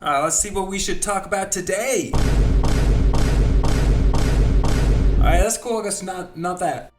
Let's see what we should talk about today. Alright, that's cool. I guess not that.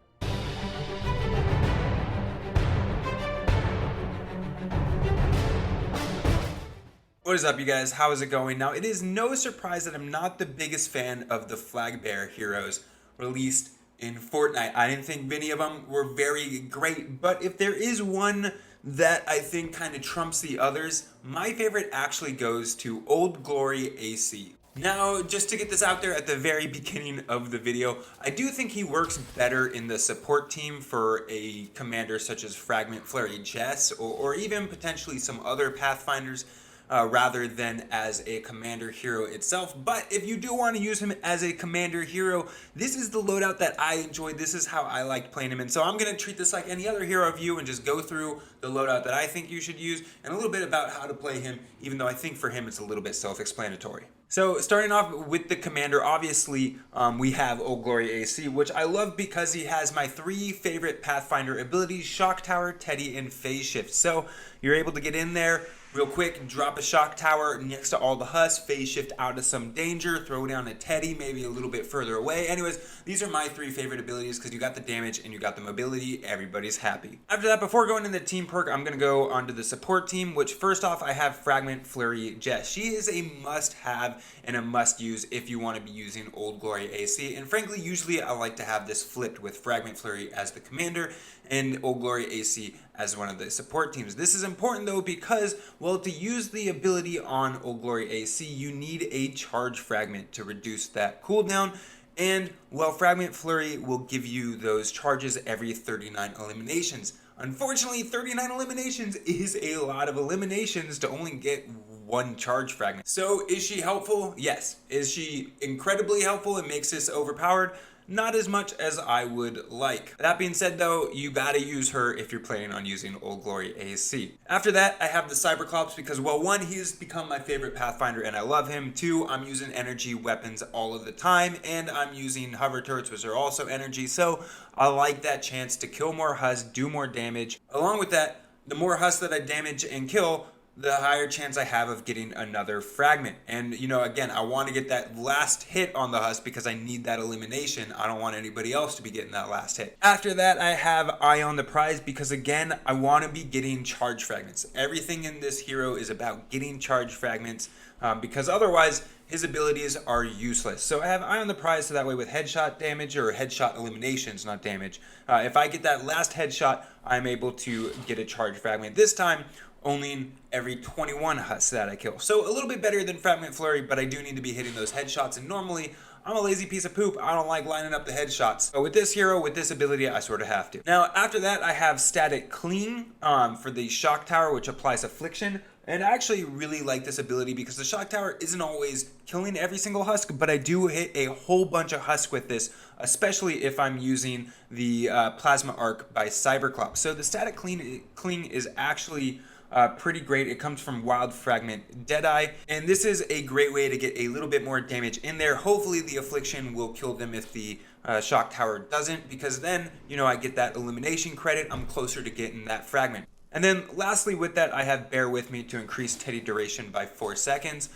What is up, you guys? How is it going? Now, it is no surprise that I'm not the biggest fan of the flag bearer heroes released in Fortnite. I didn't think many of them were very great, but if there is one that I think kind of trumps the others, my favorite actually goes to Old Glory AC. Now, just to get this out there at the very beginning of the video, I do think he works better in the support team for a commander such as Fragment Flurry Jess, or even potentially some other Pathfinders, rather than as a commander hero itself. But if you do want to use him as a commander hero, this is the loadout that I enjoyed. This is how I liked playing him. And so I'm going to treat this like any other hero view and just go through the loadout that I think you should use and a little bit about how to play him, even though I think for him it's a little bit self-explanatory. So starting off with the commander, obviously we have Old Glory AC, which I love because he has my three favorite Pathfinder abilities: Shock Tower, Teddy, and Phase Shift. So you're able to get in there real quick, drop a Shock Tower next to all the husks, Phase Shift out of some danger, throw down a Teddy maybe a little bit further away. Anyways, these are my three favorite abilities because you got the damage and you got the mobility. Everybody's happy. After that, before going into the team perk, I'm going to go onto the support team, which first off, I have Fragment Flurry Jess. She is a must-have and a must-use if you want to be using Old Glory AC. And frankly, usually I like to have this flipped with Fragment Flurry as the commander and Old Glory AC as one of the support teams. This is important though because, well, to use the ability on Old Glory AC, you need a charge fragment to reduce that cooldown. And, well, Fragment Flurry will give you those charges every 39 eliminations. Unfortunately, 39 eliminations is a lot of eliminations to only get one charge fragment. So is she helpful? Yes. Is she incredibly helpful and makes this overpowered? Not as much as I would like. That being said though, you gotta use her if you're planning on using Old Glory AC. After that, I have the Cyberclops because, well, one, he's become my favorite Pathfinder and I love him. Two, I'm using energy weapons all of the time, and I'm using hover turrets, which are also energy, so I like that chance to kill more husks, do more damage. Along with that, the more husks that I damage and kill, the higher chance I have of getting another fragment. And, you know, again, I want to get that last hit on the husk because I need that elimination. I don't want anybody else to be getting that last hit. After that, I have Eye on the Prize because, again, I want to be getting charge fragments. Everything in this hero is about getting charge fragments because otherwise his abilities are useless. So I have Eye on the Prize so that way with headshot damage, or headshot eliminations, not damage, if I get that last headshot, I'm able to get a charge fragment. This time, only every 21 husks that I kill. So a little bit better than Fragment Flurry, but I do need to be hitting those headshots, and normally I'm a lazy piece of poop. I don't like lining up the headshots. But with this hero, with this ability, I sort of have to. Now, after that, I have Static Clean for the Shock Tower, which applies Affliction. And I actually really like this ability because the Shock Tower isn't always killing every single husk, but I do hit a whole bunch of husks with this, especially if I'm using the Plasma Arc by Cyberclops. So the Static Clean is actually pretty great. It comes from Wild Fragment Deadeye, and this is a great way to get a little bit more damage in there. Hopefully the Affliction will kill them if the Shock Tower doesn't, because then, you know, I get that elimination credit. I'm closer to getting that fragment. And then lastly with that, I have Bear With Me to increase Teddy duration by 4 seconds.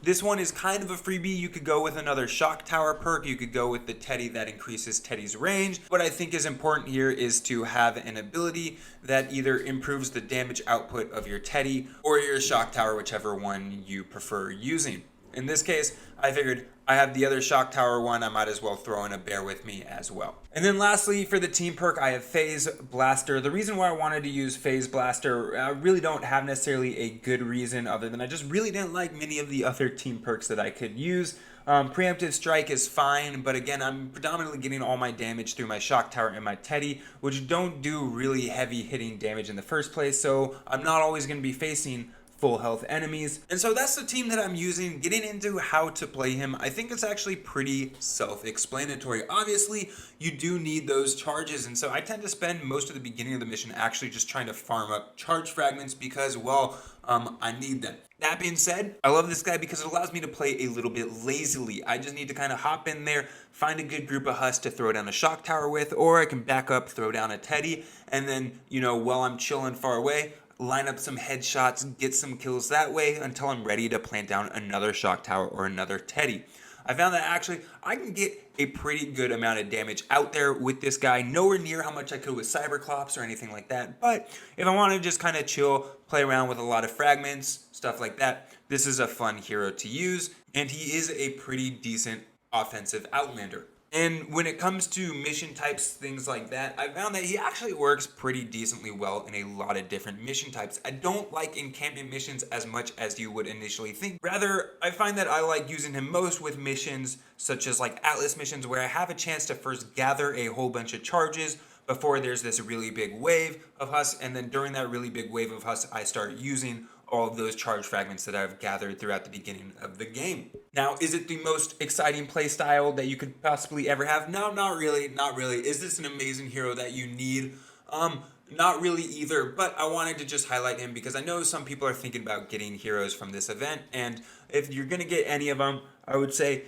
This one is kind of a freebie. You could go with another Shock Tower perk. You could go with the Teddy that increases Teddy's range. What I think is important here is to have an ability that either improves the damage output of your Teddy or your Shock Tower, whichever one you prefer using. In this case, I figured I have the other Shock Tower one, I might as well throw in a Bear With Me as well. And then lastly, for the team perk, I have Phase Blaster. The reason why I wanted to use Phase Blaster, I really don't have necessarily a good reason other than I just really didn't like many of the other team perks that I could use. Preemptive Strike is fine, but again, I'm predominantly getting all my damage through my Shock Tower and my Teddy, which don't do really heavy hitting damage in the first place, so I'm not always going to be facing full health enemies. And so that's the team that I'm using. Getting into how to play him, I think it's actually pretty self-explanatory. Obviously, you do need those charges, and so I tend to spend most of the beginning of the mission actually just trying to farm up charge fragments because, well, I need them. That being said, I love this guy because it allows me to play a little bit lazily. I just need to kind of hop in there, find a good group of husks to throw down a Shock Tower with, or I can back up, throw down a Teddy, and then, you know, while I'm chilling far away, line up some headshots, get some kills that way until I'm ready to plant down another shock tower or another Teddy. I found that actually I can get a pretty good amount of damage out there with this guy, nowhere near how much I could with Cyberclops or anything like that, but if I want to just kind of chill, play around with a lot of fragments, stuff like that, this is a fun hero to use, and he is a pretty decent offensive Outlander. And when it comes to mission types, things like that, I found that he actually works pretty decently well in a lot of different mission types. I don't like encampment missions as much as you would initially think. Rather, I find that I like using him most with missions such as like Atlas missions, where I have a chance to first gather a whole bunch of charges before there's this really big wave of husk, and then during that really big wave of husk, I start using all of those charge fragments that I've gathered throughout the beginning of the game. Now, is it the most exciting playstyle that you could possibly ever have? No, not really, not really. Is this an amazing hero that you need? Not really either, but I wanted to just highlight him because I know some people are thinking about getting heroes from this event, and if you're gonna get any of them, I would say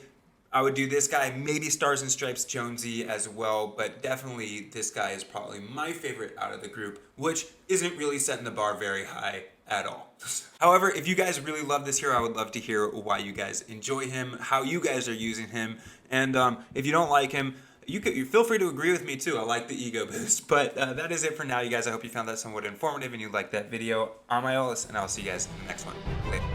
I would do this guy, maybe Stars and Stripes Jonesy as well, but definitely this guy is probably my favorite out of the group, which isn't really setting the bar very high at all. However, if you guys really love this hero, I would love to hear why you guys enjoy him, how you guys are using him, and if you don't like him, you feel free to agree with me too. I like the ego boost, but that is it for now, you guys. I hope you found that somewhat informative and you liked that video. I'm Iolaus, and I'll see you guys in the next one. Later.